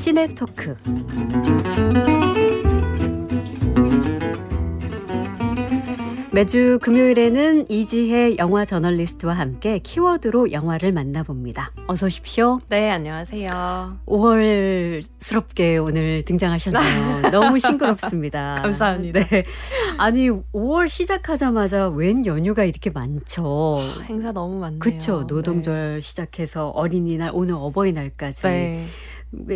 시네토크. 매주 금요일에는 이지혜 영화 저널리스트와 함께 키워드로 영화를 만나봅니다. 어서 오십시오. 네, 안녕하세요. 5월스럽게 오늘 등장하셨네요. 너무 싱그럽습니다. 감사합니다. 네. 아니 5월 시작하자마자 웬 연휴가 이렇게 많죠. 행사 너무 많네요. 그렇죠. 노동절 시작해서 어린이날, 오늘 어버이날까지. 네.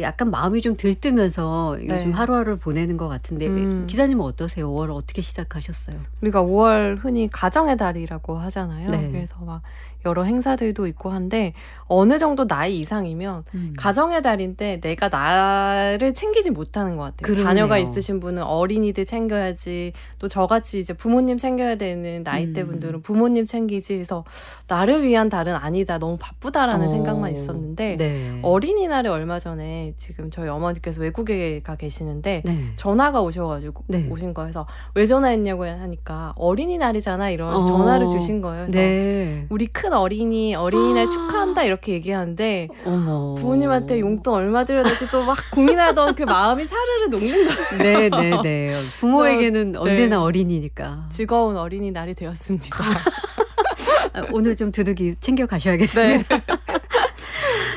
약간 마음이 좀 들뜨면서 요즘 네. 하루하루를 보내는 것 같은데 기자님은 어떠세요? 5월 어떻게 시작하셨어요? 우리가 5월 흔히 가정의 달이라고 하잖아요. 네. 그래서 막 여러 행사들도 있고 한데 어느 정도 나이 이상이면 가정의 달인데 내가 나를 챙기지 못하는 것 같아요. 그러네요. 자녀가 있으신 분은 어린이들 챙겨야지, 또 저같이 이제 부모님 챙겨야 되는 나이대 분들은 부모님 챙기지 해서 나를 위한 달은 아니다, 너무 바쁘다라는 생각만 있었는데 네. 어린이날에 얼마 전에 지금 저희 어머니께서 외국에 가 계시는데 네. 전화가 오셔가지고 네. 오신 거여서 왜 전화했냐고 하니까 어린이날이잖아 이러면서 전화를 주신 거예요. 그래서 네. 우리 큰 어린이날 축하한다 이렇게 얘기하는데 어머. 부모님한테 용돈 얼마 드려야 될지 또 막 고민하던 그 마음이 사르르 녹는 거예요. 네네네. 부모에게는 네. 언제나 어린이니까. 즐거운 어린이날이 되었습니다. 오늘 좀 두둑이 챙겨 가셔야겠습니다. 네.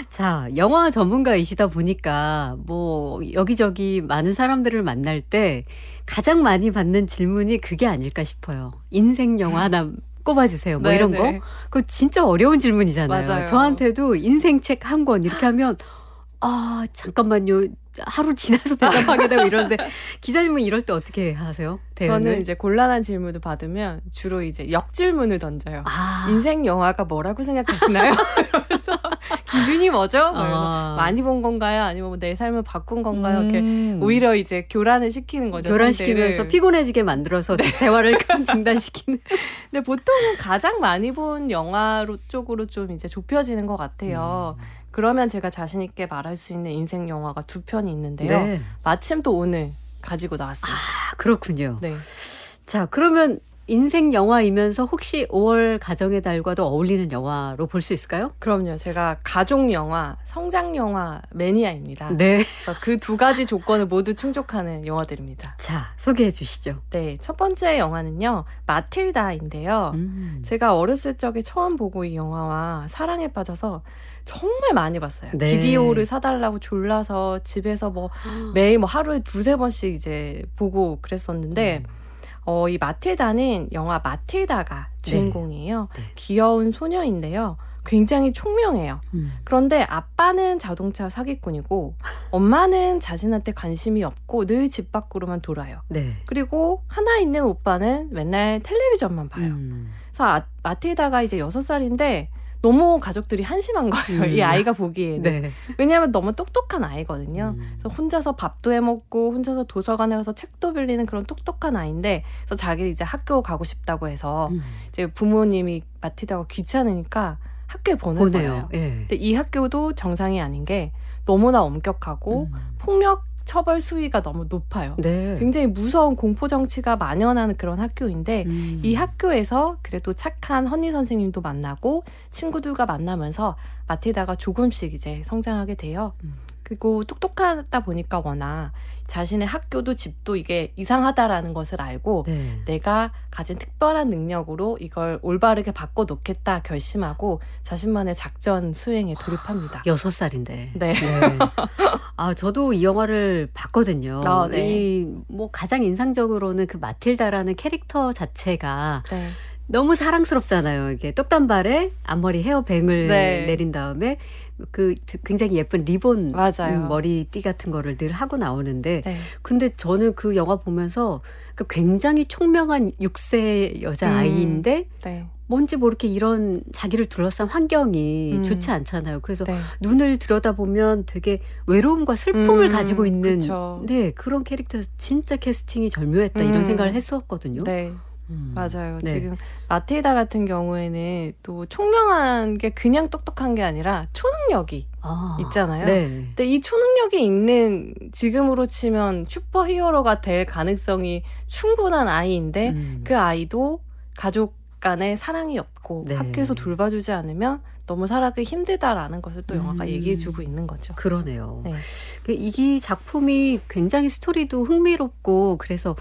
자, 영화 전문가이시다 보니까 뭐 여기저기 많은 사람들을 만날 때 가장 많이 받는 질문이 그게 아닐까 싶어요. 인생 영화 하나 꼽아주세요. 뭐 네, 이런 네. 거. 그거 진짜 어려운 질문이잖아요. 맞아요. 저한테도 인생 책 한 권 이렇게 하면 잠깐만요. 하루 지나서 대답하게 되고 이러는데 기자님은 이럴 때 어떻게 하세요? 대응을? 저는 이제 곤란한 질문을 받으면 주로 이제 역질문을 던져요. 아. 인생 영화가 뭐라고 생각하시나요? 이러면서 기준이 뭐죠? 많이 본 건가요? 아니면 내 삶을 바꾼 건가요? 이렇게 오히려 이제 교란을 시키는 거죠. 교란시키면서 상대를. 피곤해지게 만들어서 대화를 중단시키는. 근데 보통은 가장 많이 본 영화로 쪽으로 좀 이제 좁혀지는 것 같아요. 그러면 제가 자신 있게 말할 수 있는 인생 영화가 두 편이 있는데요. 네. 마침 또 오늘 가지고 나왔어요. 아, 그렇군요. 네. 자, 그러면 인생 영화이면서 혹시 5월 가정의 달과도 어울리는 영화로 볼 수 있을까요? 그럼요. 제가 가족 영화, 성장 영화 매니아입니다. 네. 그 두 가지 조건을 모두 충족하는 영화들입니다. 자, 소개해 주시죠. 네, 첫 번째 영화는요, 마틸다인데요. 제가 어렸을 적에 처음 보고 이 영화와 사랑에 빠져서 정말 많이 봤어요. 네. 비디오를 사달라고 졸라서 집에서 뭐 매일 뭐 하루에 두세 번씩 이제 보고 그랬었는데 이 마틸다는 영화 마틸다가 주인공이에요. 네. 귀여운 소녀인데요. 굉장히 총명해요. 그런데 아빠는 자동차 사기꾼이고 엄마는 자신한테 관심이 없고 늘 집 밖으로만 돌아요. 네. 그리고 하나 있는 오빠는 맨날 텔레비전만 봐요. 그래서 마틸다가 이제 6살인데 너무 가족들이 한심한 거예요. 이 아이가 보기에는. 네. 왜냐하면 너무 똑똑한 아이거든요. 그래서 혼자서 밥도 해먹고 혼자서 도서관에 가서 책도 빌리는 그런 똑똑한 아이인데, 그래서 자기 이제 학교 가고 싶다고 해서 이제 부모님이 마틸다가 귀찮으니까 학교에 보내요. 보내요. 예. 근데 이 학교도 정상이 아닌 게 너무나 엄격하고 폭력 처벌 수위가 너무 높아요. 네. 굉장히 무서운 공포 정치가 만연하는 그런 학교인데 이 학교에서 그래도 착한 허니 선생님도 만나고 친구들과 만나면서 마틸다가 조금씩 이제 성장하게 돼요. 그리고 똑똑하다 보니까 워낙 자신의 학교도 집도 이게 이상하다라는 것을 알고 네. 내가 가진 특별한 능력으로 이걸 올바르게 바꿔놓겠다 결심하고 자신만의 작전 수행에 돌입합니다. 6살인데. 네. 아, 저도 이 영화를 봤거든요. 네. 뭐 가장 인상적으로는 그 마틸다라는 캐릭터 자체가 네. 너무 사랑스럽잖아요. 이게 똑단발에 앞머리 헤어뱅을 네. 내린 다음에 그 굉장히 예쁜 리본 맞아요. 머리띠 같은 거를 늘 하고 나오는데 네. 근데 저는 그 영화 보면서 그 굉장히 총명한 6세 여자아이인데 네. 뭔지 모르게 이런 자기를 둘러싼 환경이 좋지 않잖아요. 그래서 네. 눈을 들여다보면 되게 외로움과 슬픔을 가지고 있는 그쵸. 네, 그런 캐릭터 진짜 캐스팅이 절묘했다 이런 생각을 했었거든요. 네. 맞아요. 네. 지금 마틸다 같은 경우에는 또 총명한 게 그냥 똑똑한 게 아니라 초능력이 있잖아요. 네. 근데 이 초능력이 있는 지금으로 치면 슈퍼히어로가 될 가능성이 충분한 아이인데 그 아이도 가족 간에 사랑이 없고 네. 학교에서 돌봐주지 않으면 너무 살아가기 힘들다라는 것을 또 영화가 음. 얘기해주고 있는 거죠. 그러네요. 네. 이 작품이 굉장히 스토리도 흥미롭고 그래서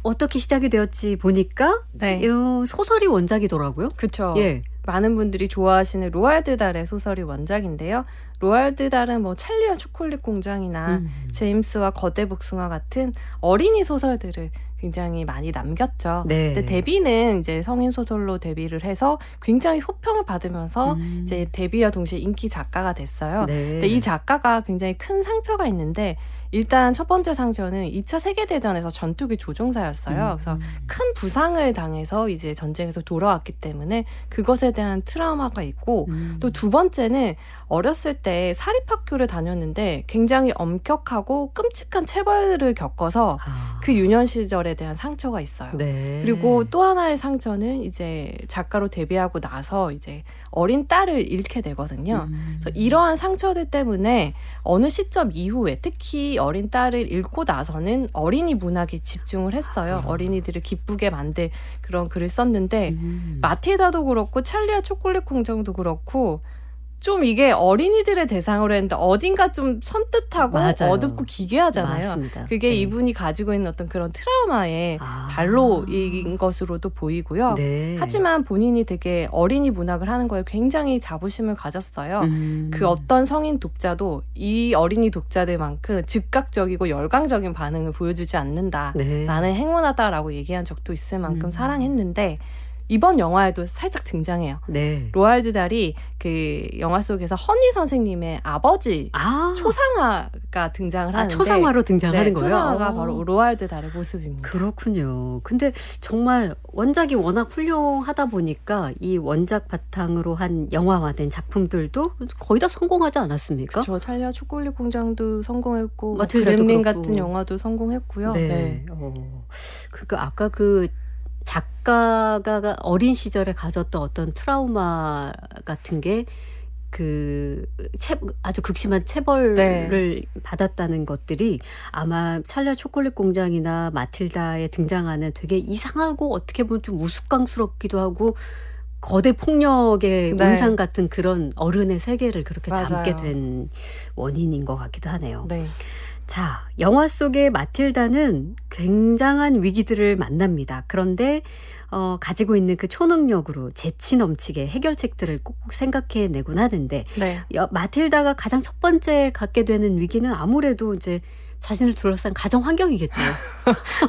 어떻게 시작이 되었지 보니까 네. 소설이 원작이더라고요. 그렇죠. 예. 많은 분들이 좋아하시는 로알드 달의 소설이 원작인데요. 로알드 달은 뭐 찰리와 초콜릿 공장이나 제임스와 거대 복숭아 같은 어린이 소설들을 굉장히 많이 남겼죠. 네. 근데 데뷔는 이제 성인 소설로 데뷔를 해서 굉장히 호평을 받으면서 이제 데뷔와 동시에 인기 작가가 됐어요. 네. 근데 이 작가가 굉장히 큰 상처가 있는데 일단 첫 번째 상처는 2차 세계대전에서 전투기 조종사였어요. 그래서 큰 부상을 당해서 이제 전쟁에서 돌아왔기 때문에 그것에 대한 트라우마가 있고 또 두 번째는 어렸을 때 사립학교를 다녔는데 굉장히 엄격하고 끔찍한 체벌을 겪어서 그 유년 시절에 대한 상처가 있어요. 네. 그리고 또 하나의 상처는 이제 작가로 데뷔하고 나서 이제 어린 딸을 잃게 되거든요. 그래서 이러한 상처들 때문에 어느 시점 이후에 특히 어린 딸을 잃고 나서는 어린이 문학에 집중을 했어요. 어린이들을 기쁘게 만들 그런 글을 썼는데 마틸다도 그렇고 찰리와 초콜릿 공장도 그렇고 좀 이게 어린이들의 대상으로 했는데 어딘가 좀 섬뜩하고 맞아요. 어둡고 기괴하잖아요. 맞습니다. 그게 네. 이분이 가지고 있는 어떤 그런 트라우마의 발로인 것으로도 보이고요. 네. 하지만 본인이 되게 어린이 문학을 하는 거에 굉장히 자부심을 가졌어요. 그 어떤 성인 독자도 이 어린이 독자들만큼 즉각적이고 열광적인 반응을 보여주지 않는다. 네. 나는 행운하다라고 얘기한 적도 있을 만큼 사랑했는데 이번 영화에도 살짝 등장해요. 네. 로알드 달이 그 영화 속에서 허니 선생님의 아버지 초상화가 등장을 하는데 초상화로 등장하는 거예요? 초상화가 바로 로알드 달의 모습입니다. 그렇군요. 근데 정말 원작이 워낙 훌륭하다 보니까 이 원작 바탕으로 한 영화화된 작품들도 거의 다 성공하지 않았습니까? 그렇죠. 찰리와 초콜릿 공장도 성공했고 마틸다도 그렘린 그렇고. 같은 영화도 성공했고요. 네. 네. 아까 그 작가가 어린 시절에 가졌던 어떤 트라우마 같은 게 아주 극심한 체벌을 받았다는 것들이 아마 찰리와 초콜릿 공장이나 마틸다에 등장하는 되게 이상하고 어떻게 보면 좀 우스꽝스럽기도 하고 거대 폭력의 온상 같은 그런 어른의 세계를 그렇게 담게 된 원인인 것 같기도 하네요. 네. 자, 영화 속의 마틸다는 굉장한 위기들을 만납니다. 그런데 가지고 있는 그 초능력으로 재치 넘치게 해결책들을 꼭 생각해내곤 하는데 마틸다가 가장 첫 번째 갖게 되는 위기는 아무래도 이제 자신을 둘러싼 가정 환경이겠죠.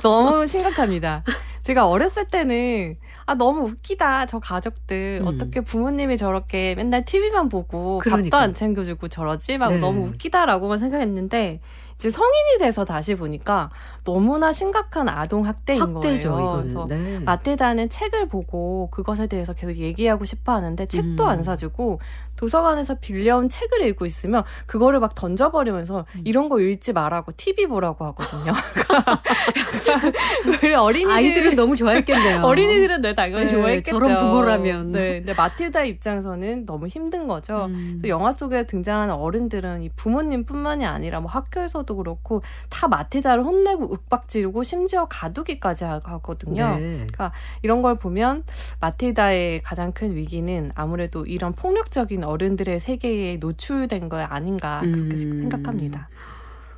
너무 심각합니다. 제가 어렸을 때는 너무 웃기다. 저 가족들 어떻게 부모님이 저렇게 맨날 TV만 보고 밥도 안 챙겨주고 저러지? 막 너무 웃기다라고만 생각했는데 이제 성인이 돼서 다시 보니까 너무나 심각한 아동 학대인 학대죠, 거예요. 이거는. 그래서 마틸다는 책을 보고 그것에 대해서 계속 얘기하고 싶어 하는데 책도 안 사주고 도서관에서 빌려온 책을 읽고 있으면 그거를 막 던져버리면서 이런 거 읽지 말라고 TV 보라고 하거든요. 아이들은 너무 좋아했겠네요. 어린이들은 당연히 좋아했겠죠. 저런 부모라면. 근데 마틸다 입장에서는 너무 힘든 거죠. 영화 속에 등장하는 어른들은 이 부모님뿐만이 아니라 뭐 학교에서도 그렇고 다 마틸다를 혼내고 윽박지르고 심지어 가두기까지 하거든요. 그러니까 이런 걸 보면 마틸다의 가장 큰 위기는 아무래도 이런 폭력적인 어른들의 세계에 노출된 거 아닌가 그렇게 생각합니다.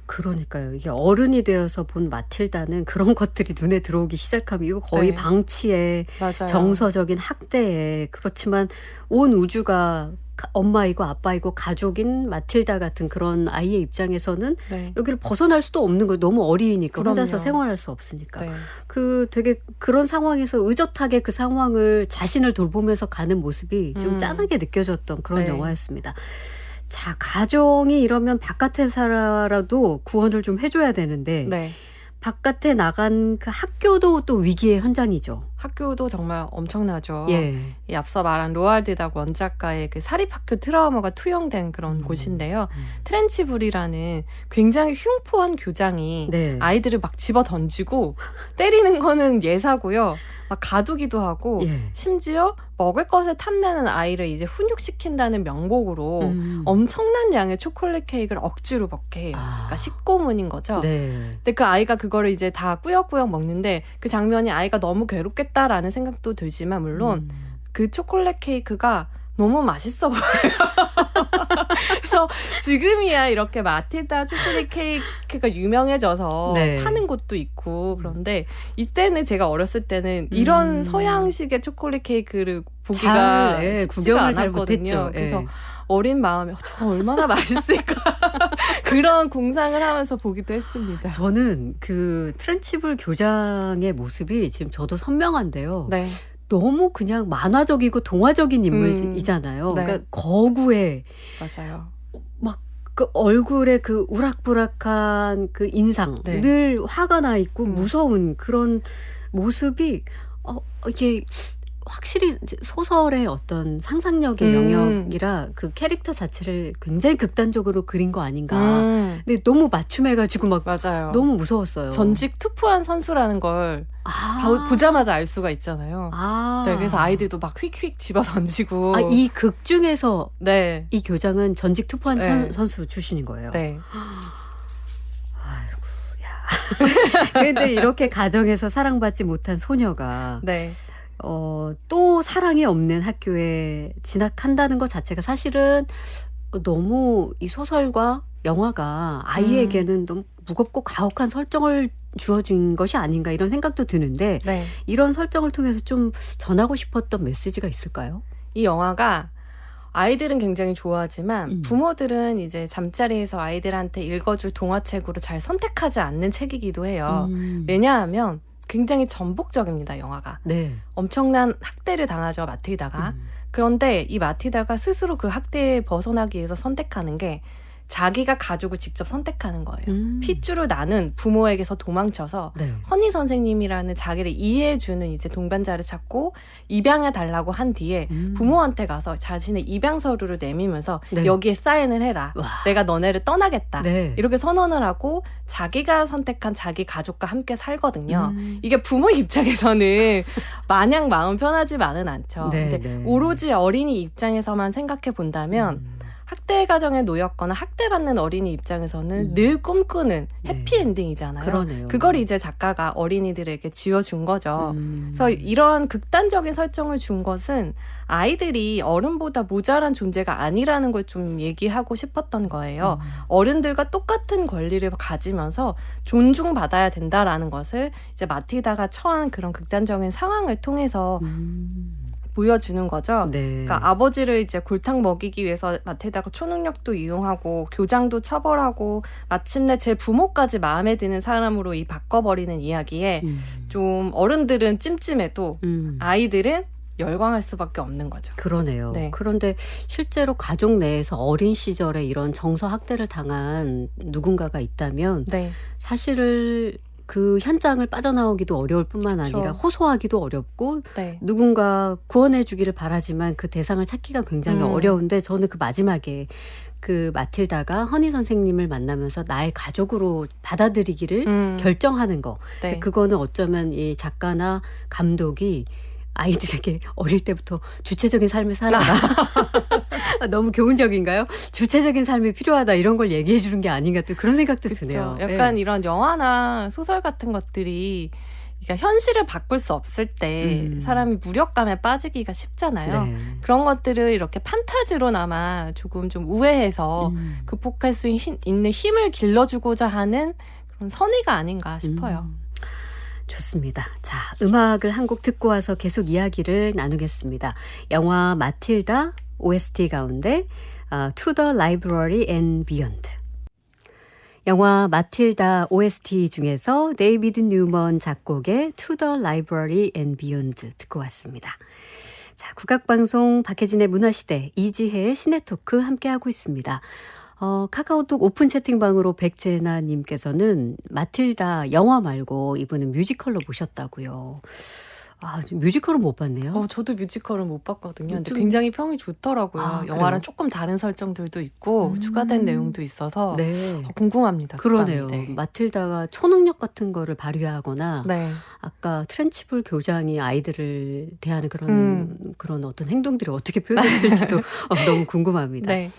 그러니까요. 이게 어른이 되어서 본 마틸다는 그런 것들이 눈에 들어오기 시작하면 이거 거의 방치에 정서적인 학대에 그렇지만 온 우주가 엄마이고 아빠이고 가족인 마틸다 같은 그런 아이의 입장에서는 여기를 벗어날 수도 없는 거예요. 너무 어리니까 혼자서 생활할 수 없으니까. 되게 그런 상황에서 의젓하게 그 상황을 자신을 돌보면서 가는 모습이 좀 짠하게 느껴졌던 그런 영화였습니다. 자, 가정이 이러면 바깥에서라도 구원을 좀 해줘야 되는데 바깥에 나간 그 학교도 또 위기의 현장이죠. 학교도 정말 엄청나죠. 이 앞서 말한 로알드 달 원작가의 그 사립학교 트라우마가 투영된 그런 곳인데요. 트렌치불이라는 굉장히 흉포한 교장이 아이들을 막 집어 던지고 때리는 거는 예사고요. 막 가두기도 하고 심지어 먹을 것을 탐내는 아이를 이제 훈육시킨다는 명목으로 엄청난 양의 초콜릿 케이크를 억지로 먹게 해요. 그러니까 식고문인 거죠. 근데 그 아이가 그거를 이제 다 꾸역꾸역 먹는데 그 장면이 아이가 너무 괴롭겠다라는 생각도 들지만 물론 그 초콜릿 케이크가 너무 맛있어 보여요. 그래서 지금이야 이렇게 마틸다 초콜릿 케이크가 유명해져서 네. 파는 곳도 있고 그런데 이때는 제가 어렸을 때는 이런 서양식의 초콜릿 케이크를 보기가 잘, 예, 쉽지가 구경을 잘 않았거든요. 못했죠. 그래서 예. 어린 마음에 저거 얼마나 맛있을까 그런 공상을 하면서 보기도 했습니다. 저는 그 트렌치블 교장의 모습이 지금 저도 선명한데요. 네. 너무 그냥 만화적이고 동화적인 인물이잖아요. 네. 그러니까 거구에 맞아요. 막 그 얼굴에 그 우락부락한 그 인상, 네. 늘 화가 나 있고 음. 무서운 그런 모습이 이게 확실히 소설의 어떤 상상력의 영역이라 그 캐릭터 자체를 굉장히 극단적으로 그린 거 아닌가. 근데 너무 맞춤해가지고 막 맞아요. 너무 무서웠어요. 전직 투푸한 선수라는 걸 보자마자 알 수가 있잖아요. 네, 그래서 아이들도 막 휙휙 집어 던지고. 이 극 중에서 네. 이 교장은 전직 투포한 네. 선수 출신인 거예요. 네. 그런데 이렇게 가정에서 사랑받지 못한 소녀가 네. 또 사랑이 없는 학교에 진학한다는 것 자체가 사실은 너무 이 소설과 영화가 아이에게는 너무 무겁고 가혹한 설정을 주어준 것이 아닌가 이런 생각도 드는데 네. 이런 설정을 통해서 좀 전하고 싶었던 메시지가 있을까요? 이 영화가 아이들은 굉장히 좋아하지만 부모들은 이제 잠자리에서 아이들한테 읽어줄 동화책으로 잘 선택하지 않는 책이기도 해요. 왜냐하면 굉장히 전복적입니다, 영화가. 네. 엄청난 학대를 당하죠, 마틸다가. 그런데 이 마틸다가 스스로 그 학대에 벗어나기 위해서 선택하는 게 자기가 가족을 직접 선택하는 거예요. 핏줄을 나눈 부모에게서 도망쳐서 네. 허니 선생님이라는 자기를 이해해주는 이제 동반자를 찾고 입양해 달라고 한 뒤에 부모한테 가서 자신의 입양 서류를 내밀면서 네. 여기에 사인을 해라. 와. 내가 너네를 떠나겠다. 네. 이렇게 선언을 하고 자기가 선택한 자기 가족과 함께 살거든요. 이게 부모 입장에서는 마냥 마음 편하지만은 않죠. 네, 근데 네. 오로지 어린이 입장에서만 생각해 본다면 학대 가정에 놓였거나 학대받는 어린이 입장에서는 늘 꿈꾸는 해피엔딩이잖아요. 그러네요. 그걸 이제 작가가 어린이들에게 지어준 거죠. 그래서 이런 극단적인 설정을 준 것은 아이들이 어른보다 모자란 존재가 아니라는 걸 좀 얘기하고 싶었던 거예요. 어른들과 똑같은 권리를 가지면서 존중받아야 된다라는 것을 이제 마틸다가 처한 그런 극단적인 상황을 통해서 보여주는 거죠. 네. 그러니까 아버지를 이제 골탕 먹이기 위해서 마틸다가 초능력도 이용하고 교장도 처벌하고 마침내 제 부모까지 마음에 드는 사람으로 바꿔버리는 이야기에 좀 어른들은 찜찜해도 아이들은 열광할 수밖에 없는 거죠. 그러네요. 네. 그런데 실제로 가족 내에서 어린 시절에 이런 정서 학대를 당한 누군가가 있다면 네. 사실 그 현장을 빠져나오기도 어려울 뿐만 그쵸. 아니라 호소하기도 어렵고 네. 누군가 구원해 주기를 바라지만 그 대상을 찾기가 굉장히 어려운데 저는 그 마지막에 그 마틸다가 허니 선생님을 만나면서 나의 가족으로 받아들이기를 결정하는 거. 네. 그거는 어쩌면 이 작가나 감독이 아이들에게 어릴 때부터 주체적인 삶을 살아라. 너무 교훈적인가요? 주체적인 삶이 필요하다 이런 걸 얘기해 주는 게 아닌가 또 그런 생각도 드네요. 약간 네. 이런 영화나 소설 같은 것들이 그러니까 현실을 바꿀 수 없을 때 사람이 무력감에 빠지기가 쉽잖아요. 네. 그런 것들을 이렇게 판타지로나마 조금 좀 우회해서 극복할 수 있는 힘을 길러주고자 하는 그런 선의가 아닌가 싶어요. 좋습니다. 자, 음악을 한 곡 듣고 와서 계속 이야기를 나누겠습니다. 영화 마틸다 OST 가운데 To the Library and Beyond. 영화 마틸다 OST 중에서 데이비드 뉴먼 작곡의 To the Library and Beyond 듣고 왔습니다. 자, 국악방송 박혜진의 문화시대 이지혜의 시네토크 함께하고 있습니다. 카카오톡 오픈 채팅방으로 백제나님께서는 마틸다 영화 말고 이분은 뮤지컬로 보셨다고요. 뮤지컬은 못 봤네요. 저도 뮤지컬은 못 봤거든요. 근데 좀- 굉장히 평이 좋더라고요. 그래요? 영화랑 조금 다른 설정들도 있고 추가된 내용도 있어서 네. 궁금합니다. 그러네요. 네. 마틸다가 초능력 같은 거를 발휘하거나 네. 아까 트렌치블 교장이 아이들을 대하는 그런 어떤 행동들이 어떻게 표현됐을지도 너무 궁금합니다. 네.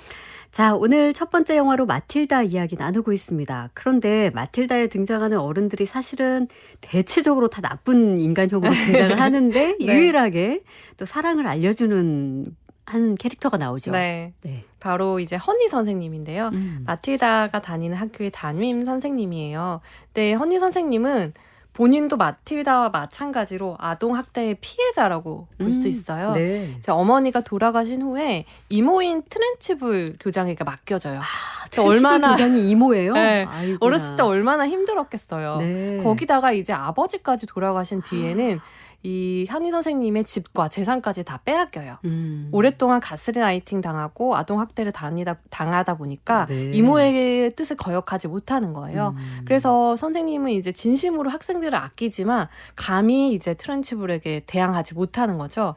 자, 오늘 첫 번째 영화로 마틸다 이야기 나누고 있습니다. 그런데 마틸다에 등장하는 어른들이 사실은 대체적으로 다 나쁜 인간형으로 등장을 하는데 네. 유일하게 또 사랑을 알려주는 한 캐릭터가 나오죠. 네. 네. 바로 이제 허니 선생님인데요. 마틸다가 다니는 학교의 담임 선생님이에요. 네, 허니 선생님은 본인도 마틸다와 마찬가지로 아동학대의 피해자라고 볼 수 있어요. 네. 제 어머니가 돌아가신 후에 이모인 트렌치불 교장에게 맡겨져요. 얼마나 교장이 이모예요? 네. 아이고나. 어렸을 때 얼마나 힘들었겠어요. 네. 거기다가 이제 아버지까지 돌아가신 뒤에는 이 현희 선생님의 집과 재산까지 다 빼앗겨요. 오랫동안 가스라이팅 당하고 아동학대를 당하다 보니까 네. 이모의 뜻을 거역하지 못하는 거예요. 그래서 선생님은 이제 진심으로 학생들을 아끼지만 감히 이제 트렌치불에게 대항하지 못하는 거죠.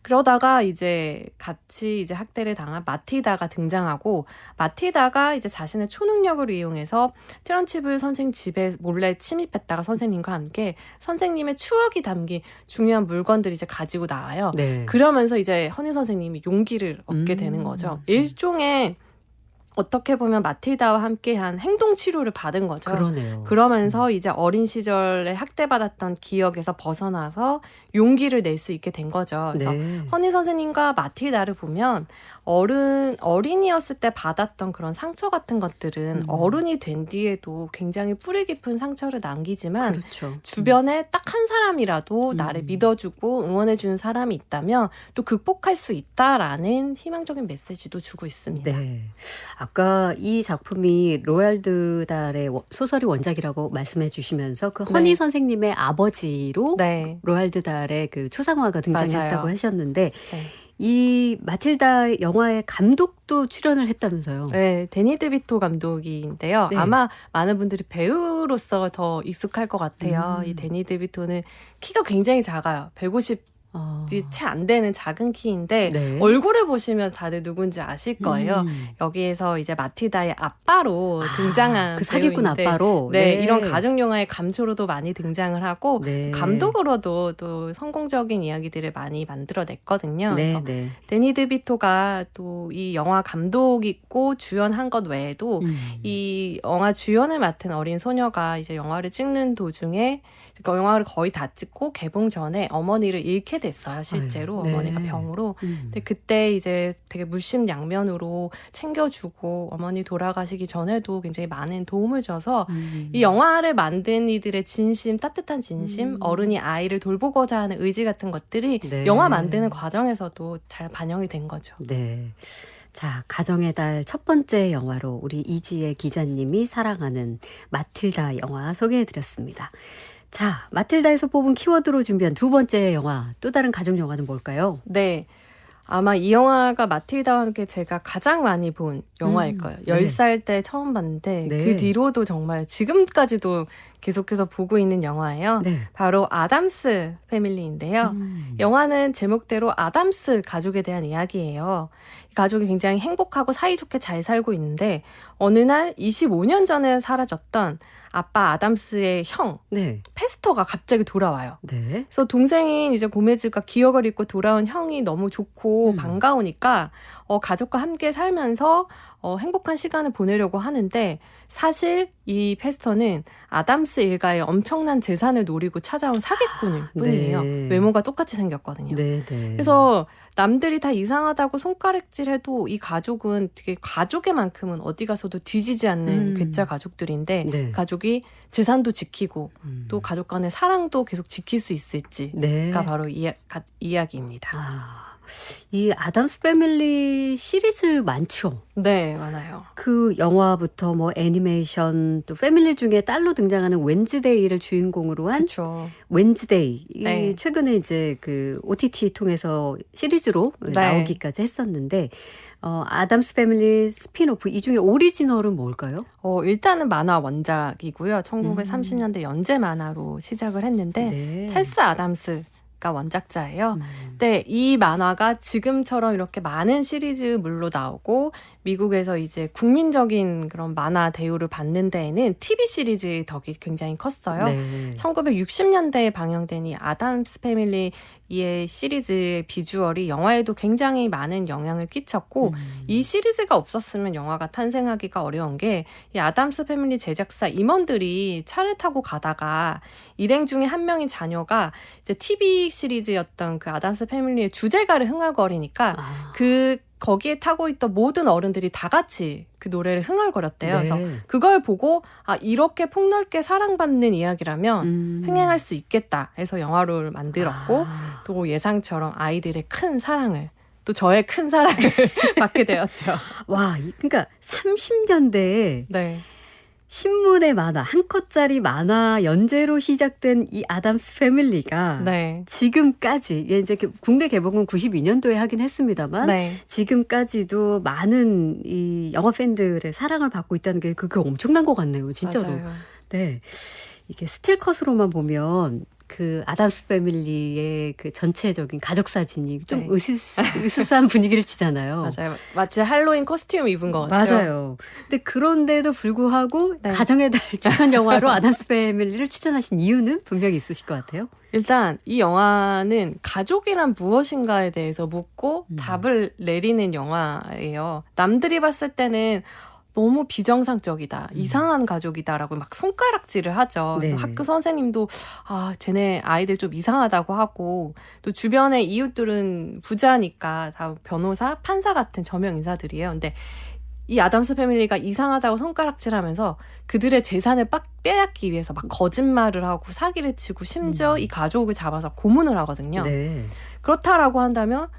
그러다가 이제 같이 이제 학대를 당한 마틸다가 등장하고 마틸다가 이제 자신의 초능력을 이용해서 트런치불 선생 집에 몰래 침입했다가 선생님과 함께 선생님의 추억이 담긴 중요한 물건들을 이제 가지고 나와요. 네. 그러면서 이제 허니 선생님이 용기를 얻게 되는 거죠. 일종의 어떻게 보면 마틸다와 함께한 행동 치료를 받은 거죠. 그러네요. 그러면서 이제 어린 시절에 학대받았던 기억에서 벗어나서 용기를 낼 수 있게 된 거죠. 그래서 네. 허니 선생님과 마틸다를 보면 어린이였을 때 받았던 그런 상처 같은 것들은 어른이 된 뒤에도 굉장히 뿌리 깊은 상처를 남기지만 그렇죠. 주변에 딱 한 사람이라도 나를 믿어주고 응원해주는 사람이 있다면 또 극복할 수 있다라는 희망적인 메시지도 주고 있습니다. 네. 아까 이 작품이 로얄드 달의 소설이 원작이라고 말씀해 주시면서 그 허니 네. 선생님의 아버지로 네. 로얄드 달의 그 초상화가 등장했다고 맞아요. 하셨는데 네. 이 마틸다 영화의 감독도 출연을 했다면서요. 네, 데니 드비토 감독인데요. 네. 아마 많은 분들이 배우로서 더 익숙할 것 같아요. 이 데니 드비토는 키가 굉장히 작아요. 150이 채 안 되는 작은 키인데 네. 얼굴을 보시면 다들 누군지 아실 거예요. 여기에서 이제 마틸다의 아빠로 등장한 그 사기꾼 배우인데 아빠로 네, 이런 가족 영화의 감초로도 많이 등장을 하고 네. 감독으로도 또 성공적인 이야기들을 많이 만들어냈거든요. 네, 그래서 네. 데니 드비토가 또 이 영화 감독이고 주연한 것 외에도 이 영화 주연을 맡은 어린 소녀가 이제 영화를 찍는 도중에 그러니까 영화를 거의 다 찍고 개봉 전에 어머니를 잃게 됐어요. 실제로 네. 어머니가 병으로. 근데 그때 이제 되게 물심양면으로 챙겨주고 어머니 돌아가시기 전에도 굉장히 많은 도움을 줘서 이 영화를 만든 이들의 진심, 따뜻한 진심, 어른이 아이를 돌보고자 하는 의지 같은 것들이 네. 영화 만드는 과정에서도 잘 반영이 된 거죠. 네. 자, 가정의 달 첫 번째 영화로 우리 이지혜 기자님이 사랑하는 마틸다 영화 소개해드렸습니다. 자, 마틸다에서 뽑은 키워드로 준비한 두 번째 영화, 또 다른 가족 영화는 뭘까요? 네. 아마 이 영화가 마틸다와 함께 제가 가장 많이 본 영화일 거예요. 네. 10살 때 처음 봤는데 네. 그 뒤로도 정말 지금까지도 계속해서 보고 있는 영화예요. 네. 바로 아담스 패밀리인데요. 영화는 제목대로 아담스 가족에 대한 이야기예요. 이 가족이 굉장히 행복하고 사이좋게 잘 살고 있는데 어느 날 25년 전에 사라졌던 아빠 아담스의 형 네. 페스터가 갑자기 돌아와요. 네. 그래서 동생인 이제 고메즈가 기억을 잃고 돌아온 형이 너무 좋고 반가우니까 가족과 함께 살면서 행복한 시간을 보내려고 하는데 사실 이 페스터는 아담스 일가의 엄청난 재산을 노리고 찾아온 사기꾼일 뿐이에요. 네. 외모가 똑같이 생겼거든요. 네, 네. 그래서 남들이 다 이상하다고 손가락질해도 이 가족은 되게 가족의만큼은 어디 가서도 뒤지지 않는 괴짜 가족들인데 네. 가족이 재산도 지키고 또 가족 간의 사랑도 계속 지킬 수 있을지가 네. 바로 이야기입니다. 이 아담스 패밀리 시리즈 많죠? 네, 많아요. 그 영화부터 뭐 애니메이션 또 패밀리 중에 딸로 등장하는 웬즈데이를 주인공으로 한 그렇죠. 웬즈데이. 네. 최근에 이제 그 OTT 통해서 시리즈로 네. 나오기까지 했었는데 아담스 패밀리 스핀오프 이 중에 오리지널은 뭘까요? 일단은 만화 원작이고요. 1930년대 연재 만화로 시작을 했는데 네. 찰스 아담스가 원작자예요. 네, 이 만화가 지금처럼 이렇게 많은 시리즈물로 나오고 미국에서 이제 국민적인 그런 만화 대우를 받는 데에는 TV 시리즈의 덕이 굉장히 컸어요. 네. 1960년대에 방영된 이 아담스 패밀리의 시리즈의 비주얼이 영화에도 굉장히 많은 영향을 끼쳤고 이 시리즈가 없었으면 영화가 탄생하기가 어려운 게 이 아담스 패밀리 제작사 임원들이 차를 타고 가다가 일행 중에 한 명인 자녀가 이제 TV TV 시리즈였던 그 아담스 패밀리의 주제가를 흥얼거리니까 거기에 타고 있던 모든 어른들이 다 같이 그 노래를 흥얼거렸대요. 네. 그래서 그걸 보고 이렇게 폭넓게 사랑받는 이야기라면 흥행할 수 있겠다 해서 영화를 만들었고 또 예상처럼 아이들의 큰 사랑을 또 저의 큰 사랑을 받게 되었죠. 와, 그러니까 30년대에 네. 신문의 만화, 한 컷짜리 만화 연재로 시작된 이 아담스 패밀리가 네. 지금까지, 이제 국내 개봉은 92년도에 하긴 했습니다만, 네. 지금까지도 많은 이 영화 팬들의 사랑을 받고 있다는 게 그게 엄청난 것 같네요, 진짜로. 맞아요. 네. 이게 스틸컷으로만 보면 그 아담스 패밀리의 그 전체적인 가족 사진이 좀 네. 으스스한 분위기를 주잖아요. 맞아요. 마치 할로윈 코스튬 입은 것 같죠. 맞아요. 근데 그런데도 불구하고 네. 가정의 달 추천 영화로 아담스 패밀리를 추천하신 이유는 분명히 있으실 것 같아요. 일단 이 영화는 가족이란 무엇인가에 대해서 묻고 답을 내리는 영화예요. 남들이 봤을 때는 너무 비정상적이다, 이상한 가족이다라고 막 손가락질을 하죠. 네. 학교 선생님도 쟤네 아이들 좀 이상하다고 하고 또 주변의 이웃들은 부자니까 다 변호사, 판사 같은 저명 인사들이에요. 근데 이 아담스 패밀리가 이상하다고 손가락질하면서 그들의 재산을 빼앗기 위해서 막 거짓말을 하고 사기를 치고 심지어 이 가족을 잡아서 고문을 하거든요. 네. 그렇다라고 한다면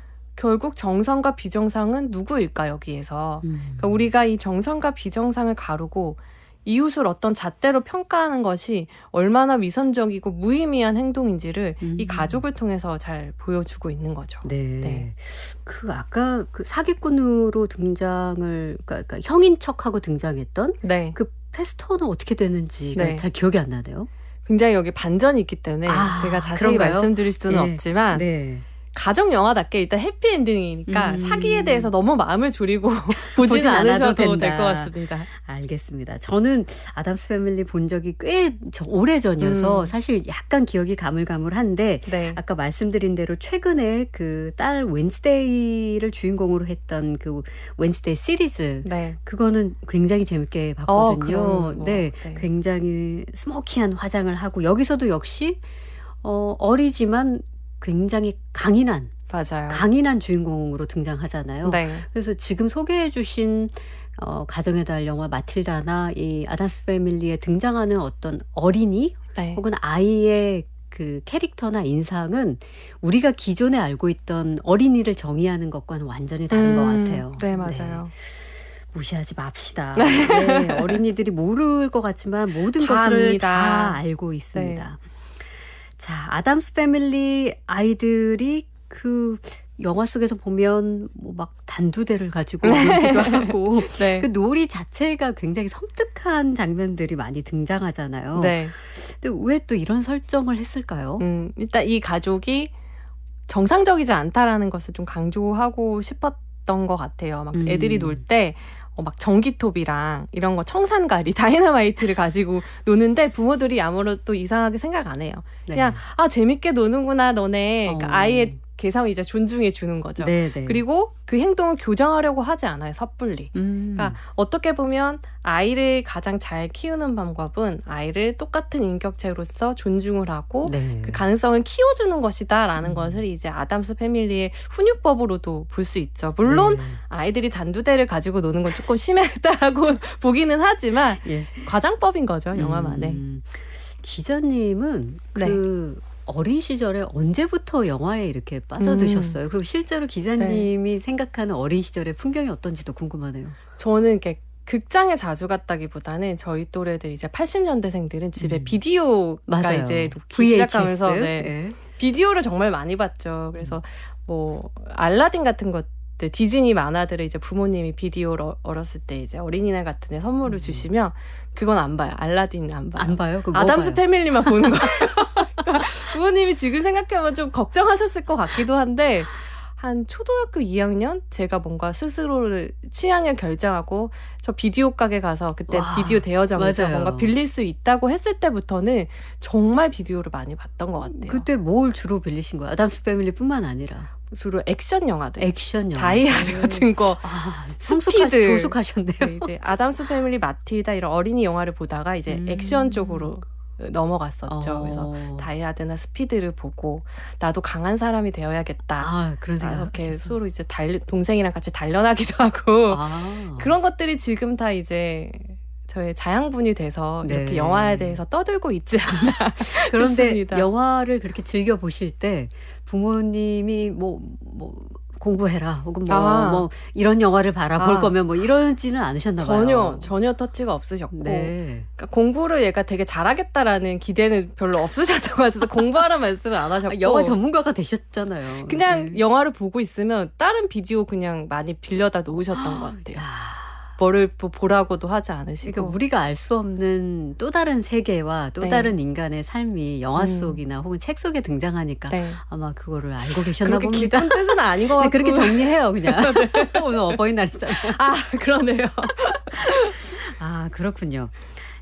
결국 정상과 비정상은 누구일까 여기에서. 그러니까 우리가 이 정상과 비정상을 가르고 이웃을 어떤 잣대로 평가하는 것이 얼마나 위선적이고 무의미한 행동인지를 이 가족을 통해서 잘 보여주고 있는 거죠. 네. 네. 그 아까 그 사기꾼으로 등장을 그러니까 형인 척하고 등장했던 네. 그 패스터는 어떻게 되는지가 네. 잘 기억이 안 나네요. 굉장히 여기 반전이 있기 때문에 제가 자세히 그런가요? 말씀드릴 수는 네. 없지만 네. 가족 영화답게 일단 해피엔딩이니까 사기에 대해서 너무 마음을 졸이고 보지는 않으셔도 될 것 같습니다. 알겠습니다. 저는 아담스 패밀리 본 적이 꽤 오래전이어서 사실 약간 기억이 가물가물한데 네. 아까 말씀드린 대로 최근에 그 딸 웬스데이를 주인공으로 했던 그 웬스데이 시리즈 네. 그거는 굉장히 재밌게 봤거든요. 네, 네. 굉장히 스모키한 화장을 하고 여기서도 역시 어리지만 굉장히 맞아요. 강인한 주인공으로 등장하잖아요. 네. 그래서 지금 소개해 주신 가정의 달 영화 마틸다나 이 아담스 패밀리에 등장하는 어떤 어린이 네. 혹은 아이의 그 캐릭터나 인상은 우리가 기존에 알고 있던 어린이를 정의하는 것과는 완전히 다른 것 같아요. 네, 맞아요. 무시하지 맙시다. 네, 어린이들이 모를 것 같지만 모든 다 것을 압니다. 다 알고 있습니다. 자, 아담스 패밀리 아이들이 그 영화 속에서 보면 뭐 막 단두대를 가지고 놀기도 하고 네. 그 놀이 자체가 굉장히 섬뜩한 장면들이 많이 등장하잖아요. 네. 근데 왜 또 이런 설정을 했을까요? 일단 이 가족이 정상적이지 않다라는 것을 좀 강조하고 싶었던 것 같아요. 막 애들이 놀 때 막 전기톱이랑 이런 거 청산가리, 다이너마이트를 가지고 노는데 부모들이 아무런 또 이상하게 생각 안 해요. 그냥 재밌게 노는구나 너네. 그러니까 아이의 개성을 이제 존중해 주는 거죠. 네네. 그리고 그 행동을 교정하려고 하지 않아요. 섣불리. 그러니까 어떻게 보면 아이를 가장 잘 키우는 방법은 아이를 똑같은 인격체로서 존중을 하고 네. 그 가능성을 키워주는 것이다라는 것을 이제 아담스 패밀리의 훈육법으로도 볼 수 있죠. 물론 네. 아이들이 단두대를 가지고 노는 건 조금 심했다고 보기는 하지만 예. 과장법인 거죠. 영화만에. 기자님은 네. 그 어린 시절에 언제부터 영화에 이렇게 빠져드셨어요? 그리고 실제로 기자님이 생각하는 어린 시절의 풍경이 어떤지도 궁금하네요. 저는 이렇게 극장에 자주 갔다기보다는 저희 또래들 이제 80년대생들은 집에 비디오가 맞아요. 이제 놓기 VHS. 시작하면서 네. 비디오를 정말 많이 봤죠. 그래서 뭐 알라딘 같은 것들 디즈니 만화들을 이제 부모님이 비디오를 어렸을 때 이제 어린이날 같은 데 선물을 주시면 그건 안 봐요. 알라딘 안 봐요. 안 봐요? 그거 뭐 아담스 봐요? 패밀리만 보는 거예요. 그러니까 부모님이 지금 생각해보면 좀 걱정하셨을 것 같기도 한데 한 초등학교 2학년 제가 뭔가 스스로를 취향을 결정하고 저 비디오 가게 가서 그때 와, 비디오 대여점에서 맞아요. 뭔가 빌릴 수 있다고 했을 때부터는 정말 비디오를 많이 봤던 것 같아요. 그때 뭘 주로 빌리신 거예요? 아담스 패밀리뿐만 아니라 주로 액션 영화들, 액션 영화. 다이아드 같은 거, 스피드. 조숙하셨네요. 네, 이제 아담스 패밀리, 마틸다 이런 어린이 영화를 보다가 이제 액션 쪽으로 넘어갔었죠. 그래서 다이하드나 스피드를 보고 나도 강한 사람이 되어야겠다. 그런 생각 이렇게 하셨어. 서로 이제 동생이랑 같이 단련하기도 하고 그런 것들이 지금 다 이제 저의 자양분이 돼서 네. 이렇게 영화에 대해서 떠들고 있지 않나 그런데 싶습니다. 영화를 그렇게 즐겨 보실 때 부모님이 뭐 공부해라 혹은 뭐 이런 영화를 볼 거면 뭐 이러지는 않으셨나 봐요. 전혀 터치가 없으셨고 네. 그러니까 공부를 얘가 되게 잘하겠다라는 기대는 별로 없으셨던 것 같아서 공부하라는 말씀은 안 하셨고 영화 전문가가 되셨잖아요. 그냥 네. 영화를 보고 있으면 다른 비디오 그냥 많이 빌려다 놓으셨던 것 같아요. 야. 뭐를 또 보라고도 하지 않으시고. 그러니까 우리가 알 수 없는 또 다른 세계와 또 네. 다른 인간의 삶이 영화 속이나 혹은 책 속에 등장하니까 네. 아마 그거를 알고 계셨나 그렇게 봅니다. 깊은 뜻은 아닌 것 같고. 네, 그렇게 정리해요 그냥. 오늘 어버이날이잖아요. 그러네요. 그렇군요.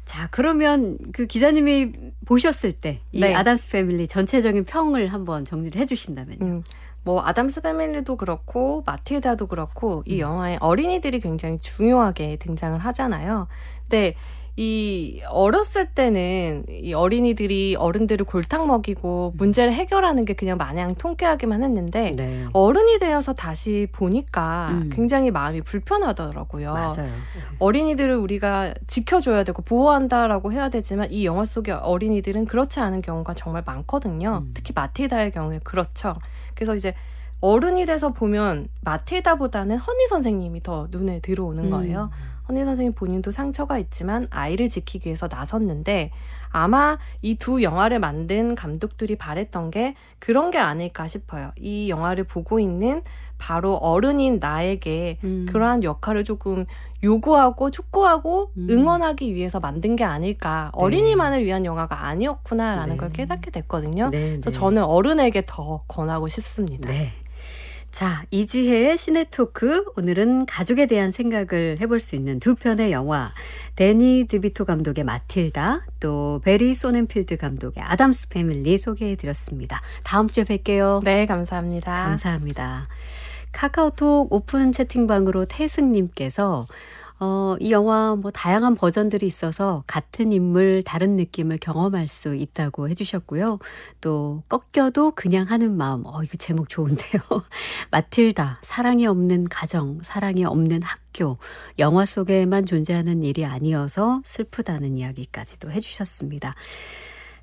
자, 그러면 그 기자님이 보셨을 때 이 네. 아담스 패밀리 전체적인 평을 한번 정리를 해주신다면요. 뭐 아담스 패밀리도 그렇고 마틸다도 그렇고 이 영화에 어린이들이 굉장히 중요하게 등장을 하잖아요. 근데 이 어렸을 때는 이 어린이들이 어른들을 골탕 먹이고 문제를 해결하는 게 그냥 마냥 통쾌하기만 했는데 네. 어른이 되어서 다시 보니까 굉장히 마음이 불편하더라고요. 맞아요. 어린이들을 우리가 지켜줘야 되고 보호한다라고 해야 되지만 이 영화 속의 어린이들은 그렇지 않은 경우가 정말 많거든요. 특히 마틸다의 경우에 그렇죠. 그래서 이제 어른이 돼서 보면 마틸다보다는 허니 선생님이 더 눈에 들어오는 거예요. 허니 선생님 본인도 상처가 있지만 아이를 지키기 위해서 나섰는데 아마 이 두 영화를 만든 감독들이 바랬던 게 그런 게 아닐까 싶어요. 이 영화를 보고 있는 바로 어른인 나에게 그러한 역할을 조금 요구하고 촉구하고 응원하기 위해서 만든 게 아닐까. 어린이만을 위한 영화가 아니었구나라는 네. 걸 깨닫게 됐거든요. 네, 그래서 네. 저는 어른에게 더 권하고 싶습니다. 네. 자, 이지혜의 시네토크. 오늘은 가족에 대한 생각을 해볼 수 있는 두 편의 영화. 데니 드비토 감독의 마틸다, 또 베리 소넨필드 감독의 아담스 패밀리 소개해드렸습니다. 다음 주에 뵐게요. 네, 감사합니다. 감사합니다. 카카오톡 오픈 채팅방으로 태승님께서 이 영화 뭐 다양한 버전들이 있어서 같은 인물 다른 느낌을 경험할 수 있다고 해주셨고요. 또 꺾여도 그냥 하는 마음. 이거 제목 좋은데요. 마틸다, 사랑이 없는 가정, 사랑이 없는 학교. 영화 속에만 존재하는 일이 아니어서 슬프다는 이야기까지도 해주셨습니다.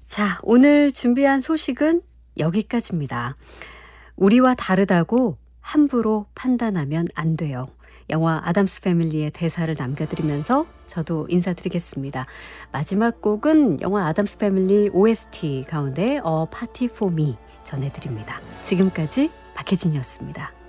자, 오늘 준비한 소식은 여기까지입니다. 우리와 다르다고 함부로 판단하면 안 돼요. 영화 아담스 패밀리의 대사를 남겨드리면서 저도 인사드리겠습니다. 마지막 곡은 영화 아담스 패밀리 OST 가운데 A Party for Me 전해드립니다. 지금까지 박혜진이었습니다.